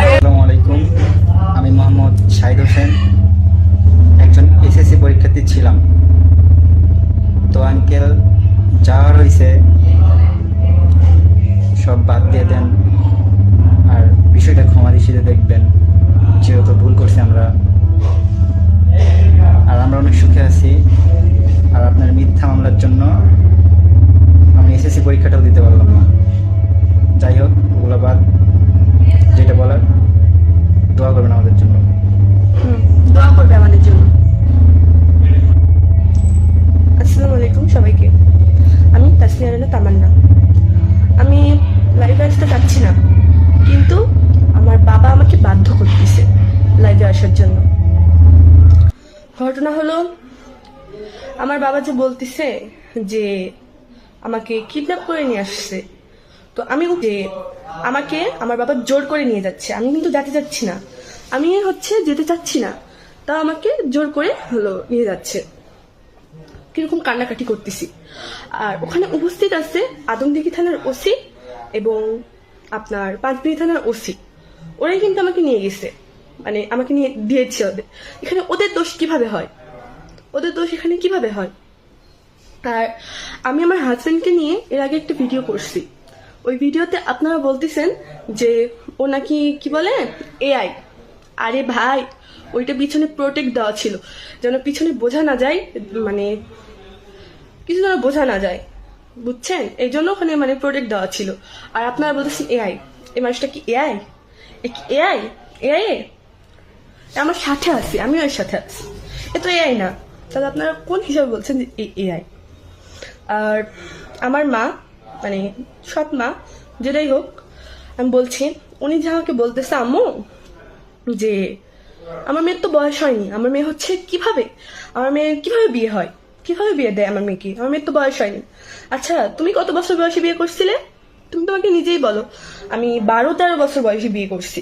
আসসালামু আলাইকুম, আমি মোহাম্মদ শাহিদ হোসেন, একজন এসএসসি পরীক্ষার্থী ছিলাম। তো আঙ্কেল যা হয়েছে সব বাদ দিয়ে দেন, আর বিষয়টা ক্ষমা দৃষ্টিতে দেখবেন, যেহেতু ভুল করছি আমরা। আর আমরা অনেক সুখে আছি। আর আপনার মিথ্যা মামলার জন্য আমি এসএসসি পরীক্ষাটাও দিতে পারলাম না। যাই হোক, ওগুলো বাদ, যেটা বলার দোয়া করবেন আমাদের জন্য। দোয়া করবে আমাদের জন্য। আসসালামু আলাইকুম সবাইকে, আমি তাসমিয়া রানা তামান্না। আমি লাইভে আসতে চাচ্ছি না, কিন্তু আমার বাবা আমাকে বাধ্য করতেছে লাইভে আসার জন্য। ঘটনা হলো, আমার বাবা যে বলতেছে যে আমাকে কিডন্যাপ করে নিয়ে আসছে, তো আমি যে আমাকে আমার বাবা জোর করে নিয়ে যাচ্ছে। আমি কিন্তু যেতে চাচ্ছি না, আমি যেতে চাচ্ছি না, তা আমাকে জোর করে নিয়ে যাচ্ছে। কিরকম কান্নাকাটি করতেছি। আর ওখানে উপস্থিত আছে আদমদিঘি থানার ওসি এবং আপনার পাঁচবিবি থানার ওসি। ওরাই কিন্তু আমাকে নিয়ে গেছে, মানে আমাকে নিয়ে দিয়েছে ওদের। এখানে ওদের দোষ কিভাবে হয়? ওদের দোষ এখানে কিভাবে হয়? আর আমি আমার হাজবেন্ডকে নিয়ে এর আগে একটা ভিডিও করছি। ওই ভিডিওতে আপনারা বলতেছেন যে ও নাকি কি বলে এআই। আরে ভাই, ওইটা পিছনে প্রোটেক্ট দেওয়া ছিল, যেন পিছনে বোঝা না যায়, মানে কিছু যেন বোঝা না যায়, বুঝছেন? এই জন্য ওখানে মানে প্রোটেক্ট দেওয়া ছিল। আর আপনারা বলতেছেন এআই। এই মানুষটা কি এআই? এআই এআই আমার সাথে আছি, আমিও এর সাথে আছি, এ তো এআই না। তাহলে আপনারা কোন হিসাবে বলছেন যে এআই? আর আমার মা, মানে সৎ মা, যেটাই হোক, আমি বলছি, উনি যে আমাকে বলতেছে আম্মু যে আমার মেয়ের তো বয়স হয়নি, আমার মেয়ে কিভাবে, আমার মেয়ের কিভাবে বিয়ে হয়, কিভাবে বিয়ে দেয় আমার মেয়েকে, আমার মেয়ের তো বয়স হয়নি। আচ্ছা, তুমি কত বছর বয়সে বিয়ে করছিলে? তুমি তোমাকে নিজেই বলো। আমি 12-13 বছর বয়সে বিয়ে করছি।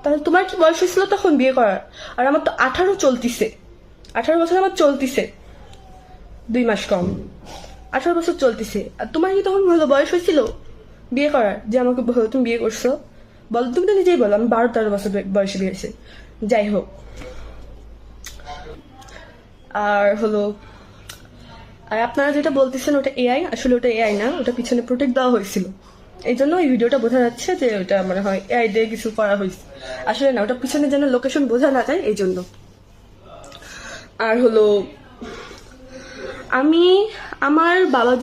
তাহলে তোমার কি বয়স হয়েছিল তখন বিয়ে করার? আর আমার তো 18 চলতিছে, 18 বছর আমার চলতিছে, 2 মাস কম, 18 বছর চলতেছে। আর তোমার কি তখন বয়স হয়েছিল বিয়ে করার, যে আমাকে তুমি বিয়ে করছো? বলো, তুমি তো নিজেই বলো আমি 12-13 বছর বয়সে বিয়ে হয়েছে। যাই হোক, আর আর আপনারা যেটা বলতেছেন ওটা এআই, আসলে ওটা এআই না, ওটা পিছনে প্রোটেক্ট দেওয়া হয়েছিল। এই জন্য এই ভিডিওটা বোঝা যাচ্ছে যে ওটা মনে হয় এআই দিয়ে কিছু করা হয়েছে। আসলে না, ওটা পিছনে যেন লোকেশন বোঝা না যায়, এই জন্য। আর আমি আমার বাবা